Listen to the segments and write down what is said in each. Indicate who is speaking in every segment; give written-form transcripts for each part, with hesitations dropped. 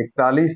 Speaker 1: 41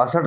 Speaker 1: 62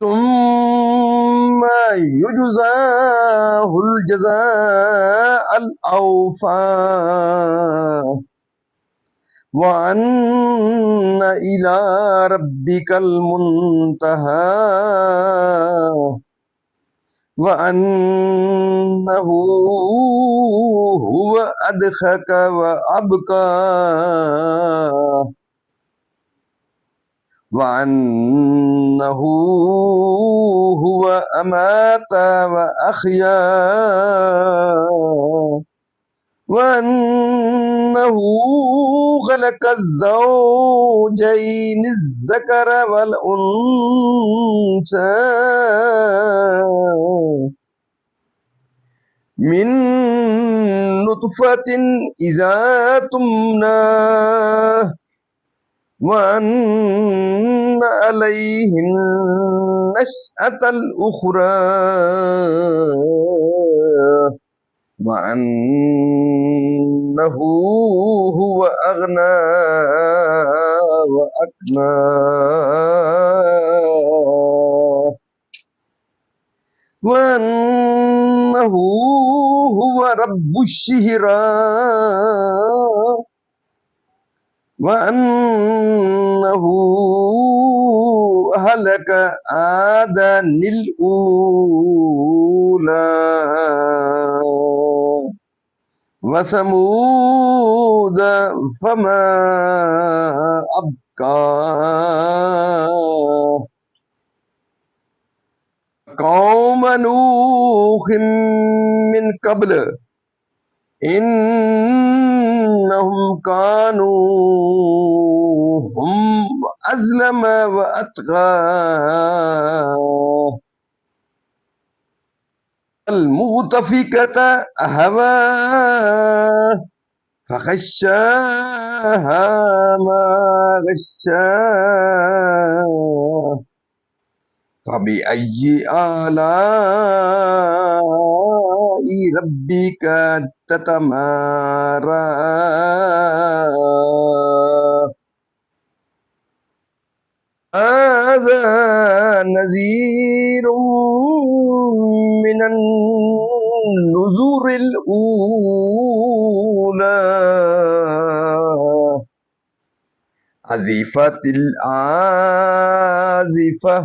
Speaker 1: ثم يجزاه الجزاء الأوفى وأن إلى ربك المنتهى وأنه هو أضحك وأبكى وأنه هو أمات وأحيا وأنه خلق الزوجين الذكر والأنثى من نطفة إذا تمنى وأن عليه النشأة الأخرى وأنه هو أغنى وأقنى وأنه هو رب الشهرى وأنه أهلك عادا الأولى وثمود فما أبقى قوم نوح من قبل إنهم كانوا هم أظلم وأطغى المؤتفكة أهوى فغشاها ما غشاها فبأي آلاء ربك تتمارى هذا نذير من النذر الأولى أزفت الآزفة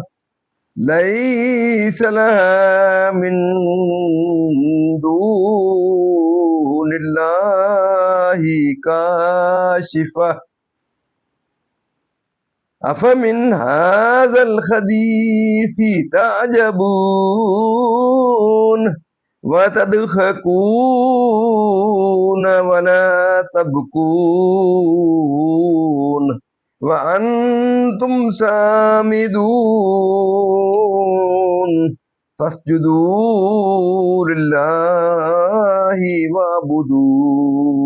Speaker 1: ليس لها من دون الله كاشفة أفمن هذا الحديث تعجبون وتضحكون ولا تبكون وأنتم سامدون فاسجدوا لله واعبدوا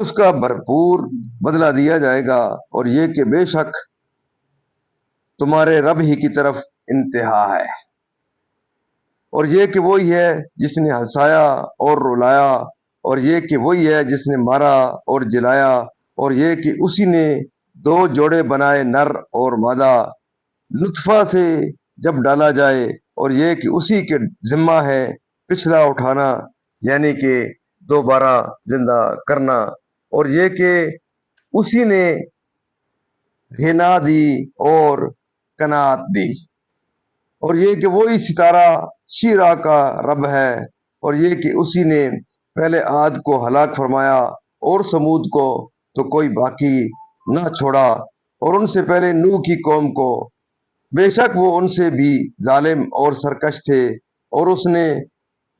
Speaker 1: اس کا بھرپور بدلہ دیا جائے گا، اور یہ کہ بے شک تمہارے رب ہی کی طرف انتہا ہے، اور یہ کہ وہی ہے جس نے ہنسایا اور رلایا، اور یہ کہ وہی ہے جس نے مارا اور جلایا، اور یہ کہ اسی نے دو جوڑے بنائے نر اور مادہ لطفہ سے جب ڈالا جائے، اور یہ کہ اسی کے ذمہ ہے پچھلا اٹھانا، یعنی کہ دوبارہ زندہ کرنا، اور یہ کہ اسی نے غنا دی اور کنات دی، اور یہ کہ وہی ستارہ شیرا کا رب ہے، اور یہ کہ اسی نے پہلے عاد کو ہلاک فرمایا اور سمود کو تو کوئی باقی نہ چھوڑا، اور ان سے پہلے نوح کی قوم کو، بے شک وہ ان سے بھی ظالم اور سرکش تھے، اور اس نے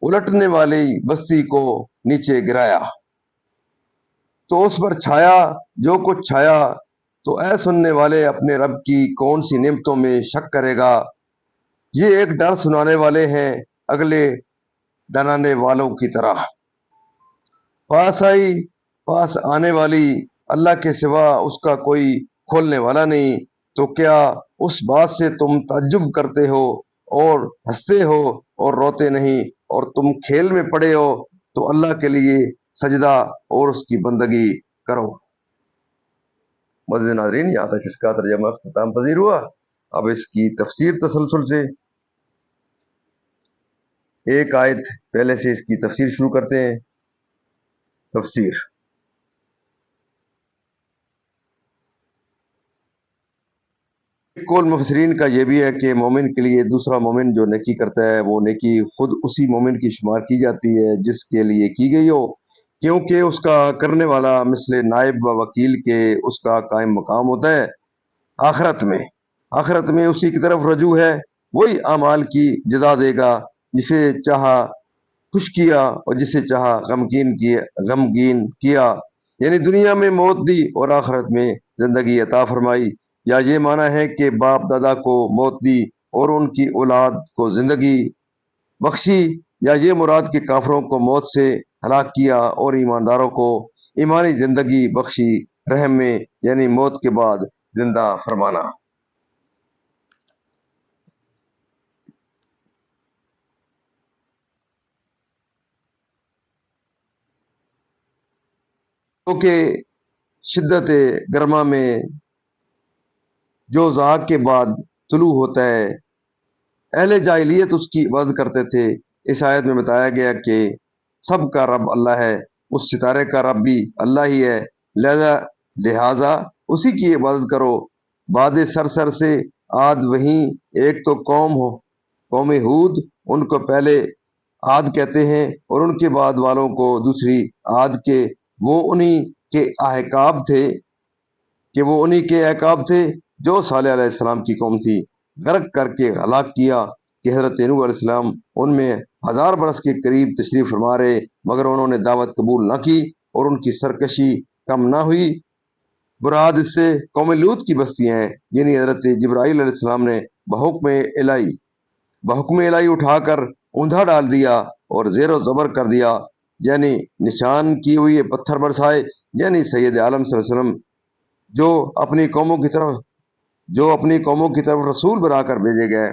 Speaker 1: الٹنے والی بستی کو نیچے گرایا تو اس پر چھایا جو کچھ چھایا، تو اے سننے والے اپنے رب کی کون سی نعمتوں میں شک کرے گا؟ یہ ایک ڈر سنانے والے ہیں اگلے ڈرانے والوں کی طرح، پاس آنے والی، اللہ کے سوا اس کا کوئی کھولنے والا نہیں، تو کیا اس بات سے تم تعجب کرتے ہو اور ہنستے ہو اور روتے نہیں، اور تم کھیل میں پڑے ہو تو اللہ کے لیے سجدہ اور اس کی بندگی کرو۔ مزید ناظرین، یہاں تک اس کا ترجمہ اختتام پذیر ہوا۔ اب اس کی تفسیر تسلسل سے ایک آیت پہلے سے اس کی تفسیر شروع کرتے ہیں۔ تفسیر: قول مفسرین کا یہ بھی ہے کہ مومن کے لیے دوسرا مومن جو نیکی کرتا ہے وہ نیکی خود اسی مومن کی شمار کی جاتی ہے جس کے لیے کی گئی ہو، کیونکہ اس کا کرنے والا مثل نائب و وکیل کے اس کا قائم مقام ہوتا ہے۔ آخرت میں اسی کی طرف رجوع ہے، وہی اعمال کی جزا دے گا، جسے چاہا خوش کیا اور جسے چاہا غمگین کیا، یعنی دنیا میں موت دی اور آخرت میں زندگی عطا فرمائی، یا یہ معنی ہے کہ باپ دادا کو موت دی اور ان کی اولاد کو زندگی بخشی، یا یہ مراد کہ کافروں کو موت سے ہلاک کیا اور ایمانداروں کو ایمانی زندگی بخشی رحم میں، یعنی موت کے بعد زندہ فرمانا۔ کیونکہ شدت گرما میں جو زاق کے بعد طلوع ہوتا ہے، اہل جاہلیت اس کی عبادت کرتے تھے۔ اس آیت میں بتایا گیا کہ سب کا رب اللہ ہے، اس ستارے کا رب بھی اللہ ہی ہے، لہذا اسی کی عبادت کرو۔ بعد سر سے عاد، وہیں ایک تو قوم ہود، ان کو پہلے عاد کہتے ہیں، اور ان کے بعد والوں کو دوسری عاد کے وہ انہی کے احکاب تھے جو صالح علیہ السلام کی قوم تھی، غرق کر کے ہلاک کیا کہ حضرت نوح علیہ السلام ان میں 1000 برس کے قریب تشریف فرما رہے، مگر انہوں نے دعوت قبول نہ کی اور ان کی سرکشی کم نہ ہوئی۔ مراد اس سے قوم لوط کی بستیاں ہیں، یعنی حضرت جبرائیل علیہ السلام نے بحکم الہی اٹھا کر اوندھا ڈال دیا اور زیر و زبر کر دیا، یعنی نشان کی ہوئی پتھر برسائے، یعنی سید عالم صلی اللہ علیہ وسلم جو اپنی قوموں کی طرف رسول بنا کر بھیجے گئے،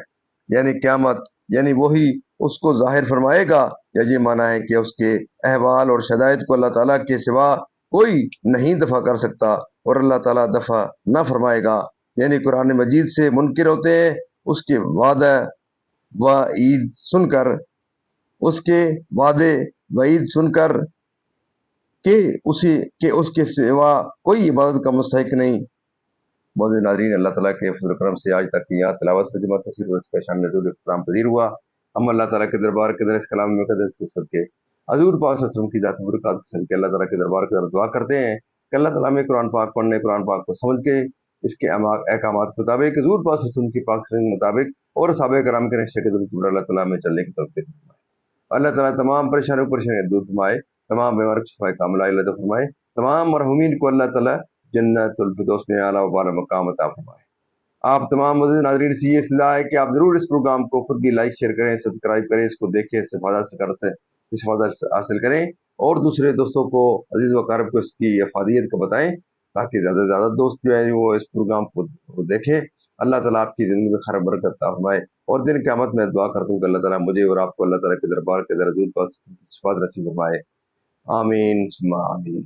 Speaker 1: یعنی قیامت، یعنی وہی اس کو ظاہر فرمائے گا، یا یہ معنی ہے کہ اس کے احوال اور شدائد کو اللہ تعالیٰ کے سوا کوئی نہیں دفع کر سکتا، اور اللہ تعالیٰ دفع نہ فرمائے گا، یعنی قرآن مجید سے منکر ہوتے ہیں اس کے وعدے وعید سن کر کہ اس کے سوا کوئی عبادت کا مستحق نہیں۔ معزز ناظرین، اللہ تعالیٰ کے فضل و کرم سے آج تک یہاں تلاوت ترجمہ تفسیر و اس کا شان نزول اختتام پذیر ہوا۔ ہم اللہ تعالیٰ کے دربار کے در اس کلام مقدس کے صدقے حضور پاک صلی اللہ علیہ وسلم کی ذات برکات کے صدقے اللہ تعالیٰ کے دربار کے در دعا کرتے ہیں کہ اللہ تعالیٰ میں قرآن پاک پڑھنے، قرآن پاک کو سمجھ کے اس کے احکامات کے مطابق، حضور پاک صلی اللہ علیہ وسلم کی پاک سنت کے مطابق اور صحابہ کرام کے نقشے کے ذریعے اللہ تعالیٰ میں چلنے کی توفیق فرمائے۔ اللہ تعالیٰ تمام پریشانیاں دور فرمائے، تمام بیمار شفا کاملہ عطا فرمائے، تمام مرحومین کو اللہ تعالیٰ جنت الفردوس میں اعلیٰ و بالا مقام عطا فرمائے۔ آپ تمام مزید ناظرین سے یہ اصلاح ہے کہ آپ ضرور اس پروگرام کو خود بھی لائک شیئر کریں، سبسکرائب کریں، اس کو دیکھیں، استفادہ حاصل کریں اور دوسرے دوستوں کو عزیز و اقارب کو اس کی افادیت کو بتائیں تاکہ زیادہ سے زیادہ دوست جو ہے وہ اس پروگرام کو دیکھیں۔ اللہ تعالیٰ آپ کی زندگی میں خیر و برکت عطا فرمائے، اور دن قیامت میں دعا کرتا ہوں کہ اللہ تعالیٰ مجھے اور آپ کو اللہ تعالیٰ کے دربار کے در حضور پر شفاعت نصیب فرمائے۔ آمین ثم آمین۔